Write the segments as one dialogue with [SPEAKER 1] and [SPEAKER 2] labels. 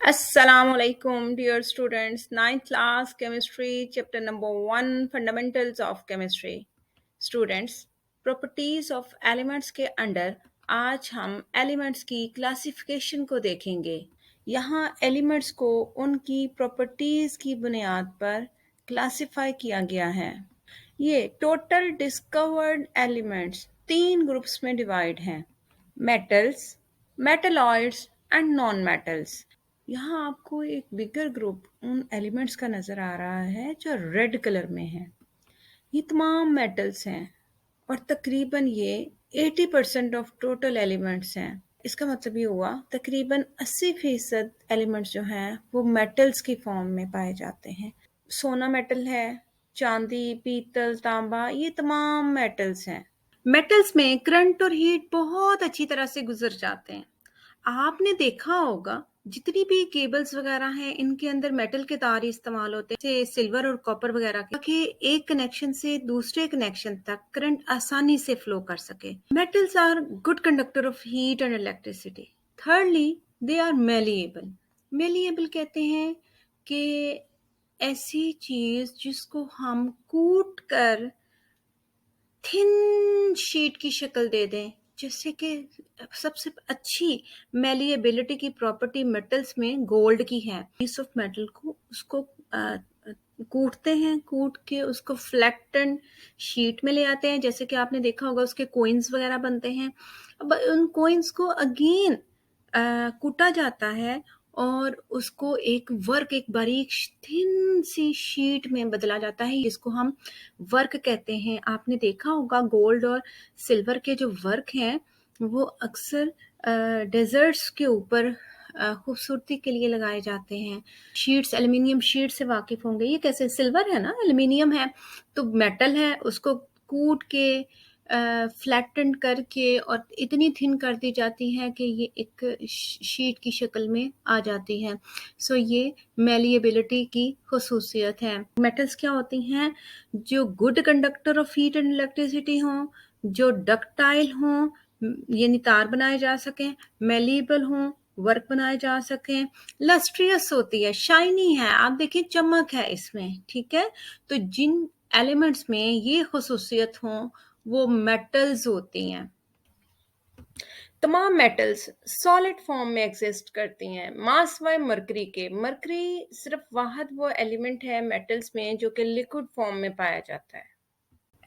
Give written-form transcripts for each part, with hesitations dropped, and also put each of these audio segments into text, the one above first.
[SPEAKER 1] Assalamualaikum, dear students. Ninth class chemistry, chapter number 1, fundamentals of chemistry. Students, properties of elements के under आज हम elements की classification को देखेंगे। यहाँ एलिमेंट्स को उनकी प्रॉपर्टीज की बुनियाद पर क्लासिफाई किया गया है। ये टोटल डिस्कवर्ड एलिमेंट्स 3 ग्रुप्स में डिवाइड हैं: metals, metalloids and non metals. यहाँ आपको एक बिगर ग्रुप उन एलिमेंट्स का नजर आ रहा है जो रेड कलर में है। ये तमाम मेटल्स हैं और तकरीबन ये 80% ऑफ टोटल एलिमेंट्स हैं। इसका मतलब ये हुआ तकरीबन 80% एलिमेंट्स जो हैं वो मेटल्स की फॉर्म में पाए जाते हैं। सोना मेटल है, चांदी, पीतल, तांबा, ये तमाम मेटल्स हैं। मेटल्स में करंट और हीट बहुत अच्छी तरह से गुजर जाते हैं। आपने देखा होगा जितनी भी केबल्स वगैरह हैं इनके अंदर मेटल के तार ही इस्तेमाल होते हैं, जैसे सिल्वर और कॉपर वगैरह के, ताकि एक कनेक्शन से दूसरे कनेक्शन तक करंट आसानी से फ्लो कर सके। Metals are good conductor of heat and electricity. Thirdly, they are malleable. Malleable कहते हैं कि ऐसी चीज जिसको हम कूट कर थिन शीट की शक्ल दे दें, जैसे कि सबसे अच्छी मेलिएबिलिटी की प्रॉपर्टी मेटल्स में गोल्ड की है। पीस ऑफ मेटल को उसको कूटते हैं, कूट के उसको फ्लैटन शीट में ले आते हैं, जैसे कि आपने देखा होगा उसके कोइंस वगैरह बनते हैं। अब उन कोइंस को अगेन कूटा जाता है और उसको एक बारीक थिन सी शीट में बदला जाता है, जिसको हम वर्क कहते हैं। आपने देखा होगा गोल्ड और सिल्वर के जो वर्क हैं वो अक्सर डेजर्ट्स के ऊपर खूबसूरती के लिए लगाए जाते हैं। शीट्स, एल्युमिनियम शीट से वाकिफ होंगे। ये कैसे, सिल्वर है ना, एल्युमिनियम है तो मेटल है, उसको कूट के फ्लैटन करके और इतनी थिन कर दी जाती है कि ये एक शीट की शक्ल में आ जाती है। सो ये मेलिएबिलिटी की खसूसियत है। मेटल्स क्या होती हैं? जो good conductor of heat and electricity हों, जो डक्टाइल हों, यानी तार बनाए जा सकें, मेलिएबल हों, वर्क बनाए जा सकें, लस्ट्रियस होती है, शाइनी है, आप देखिए चमक है इसमें, ठीक है। तो जिन एलिमेंट्स में ये खसूसियत हों वो मेटल्स होती हैं। तमाम मेटल्स सॉलिड फॉर्म में एग्जिस्ट करती हैं। मास वाई मरकरी के, मरकरी सिर्फ वाहद वो एलिमेंट है मेटल्स में जो कि लिक्विड फॉर्म में पाया जाता है।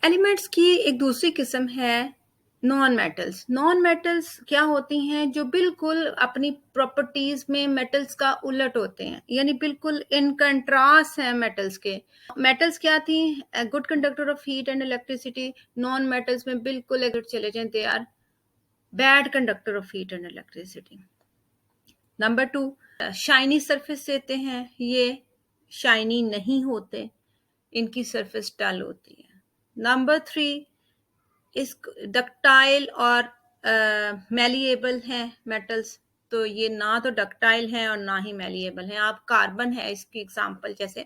[SPEAKER 1] एलिमेंट्स की एक दूसरी किस्म है नॉन मेटल्स। नॉन मेटल्स क्या होती हैं? जो बिल्कुल अपनी प्रॉपर्टीज में मेटल्स का उलट होते हैं, यानी बिल्कुल इन कंट्रास्ट हैं मेटल्स के। मेटल्स क्या थी? Good conductor of heat and electricity. Non metals में बिल्कुल अगर चले जाएं, they are bad conductor of heat and electricity. Number 2, shiny surface देते हैं, ये शाइनी नहीं होते, इनकी सरफेस डल होती है। नंबर 3, इस डक्टाइल और मेलिएबल हैं मेटल्स, तो ये ना तो डक्टाइल हैं और ना ही मेलिएबल हैं। आप कार्बन है इसकी एग्जांपल, जैसे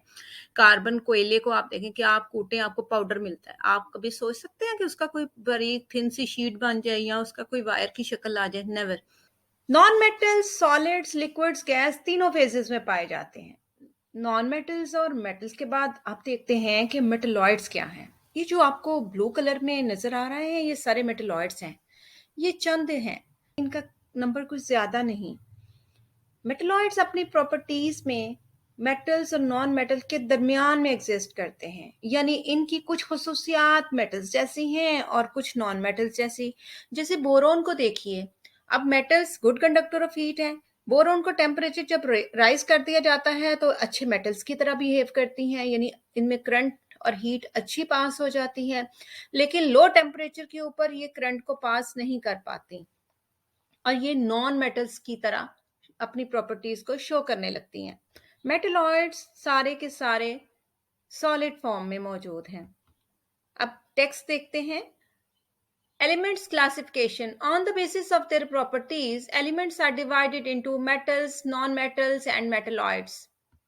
[SPEAKER 1] कार्बन कोयले को आप देखें कि आप कूटें आपको पाउडर मिलता है, आप कभी सोच सकते हैं कि उसका कोई बारीक थिन सी शीट बन जाए या उसका कोई वायर की शक्ल आ जाए? Never. Non metals solids, liquids, gas तीनों फेजेस में पाए जाते हैं। नॉन मेटल्स और मेटल्स के बाद आप देखते हैं कि मेटलॉइड्स क्या हैं। ये जो आपको ब्लू कलर में नजर आ रहा है ये सारे मेटलॉइड्स हैं। ये चंद हैं, इनका नंबर कुछ ज्यादा नहीं। मेटलॉइड्स अपनी प्रॉपर्टीज में मेटल्स और नॉन मेटल के दरमियान में एग्जिस्ट करते हैं, यानी इनकी कुछ खसूसियात मेटल्स जैसी हैं और कुछ नॉन मेटल्स जैसी। जैसे बोरोन को देखिए, अब metals good conductor of heat है, बोरोन को टेम्परेचर जब राइज कर दिया जाता है तो अच्छे मेटल्स की तरह बिहेव करती हैं, यानी इनमें करंट और हीट अच्छी पास हो जाती है। लेकिन लो टेम्परेचर के ऊपर ये करंट को पास नहीं कर पाती और ये नॉन मेटल्स की तरह अपनी प्रॉपर्टीज को शो करने लगती हैं। मेटलॉइड्स सारे के सारे सॉलिड फॉर्म में मौजूद हैं। अब टेक्स्ट देखते हैं। Elements classification. On the basis of their properties, elements are divided into metals, non-metals, and metalloids.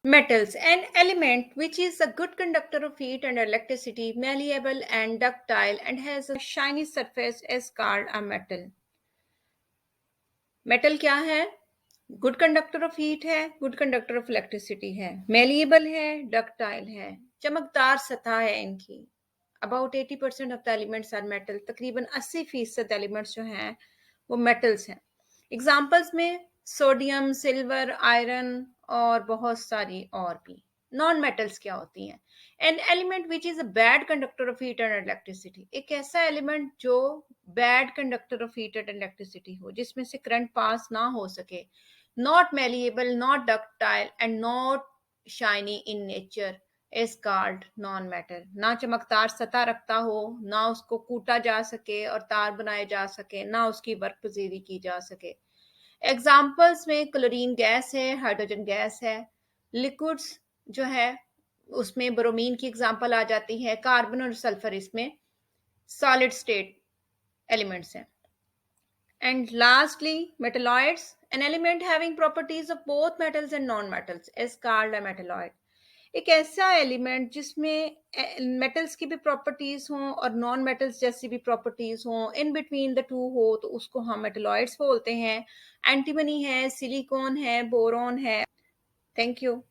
[SPEAKER 1] Metals. An element which is a good conductor of heat and electricity, malleable and ductile, and has a shiny surface is called a metal. Metal क्या है? Good conductor of heat है, good conductor of electricity है, malleable है, ductile है, चमकदार सतह है इनकी। About 80% of the elements are metal, तकरीबन 80% एलिमेंट्स जो हैं वो मेटल्स हैं। एग्जाम्पल्स में सोडियम, सिल्वर, आयरन और बहुत सारी और भी। नॉन मेटल्स क्या होती हैं? An element which is a bad conductor of heat and electricity, एक ऐसा एलिमेंट जो bad conductor of heat and electricity हो, जिसमें से करंट पास ना हो सके। Not malleable, not ductile, and not shiny in nature is called non-metal। ना चमकदार सतह रखता हो, ना उसको कूटा जा सके और तार बनाए जा सके, ना उसकी वर्क पजीरी की जा सके। एग्जाम्पल्स में क्लोरीन गैस है, हाइड्रोजन गैस है। लिक्विड्स जो है उसमें ब्रोमीन की एग्जाम्पल आ जाती है, कार्बन और सल्फर इसमें सॉलिड स्टेट एलिमेंट्स हैं। And lastly, metalloids, an element having properties of both metals and non-metals is called a metalloid। एक ऐसा एलिमेंट जिसमें मेटल्स की भी प्रॉपर्टीज हों और नॉन मेटल्स जैसी भी प्रॉपर्टीज हों, इन बिटवीन द टू हो, तो उसको हम मेटलॉइड्स बोलते हैं। एंटीमनी है, सिलिकॉन है, बोरॉन है। Thank you.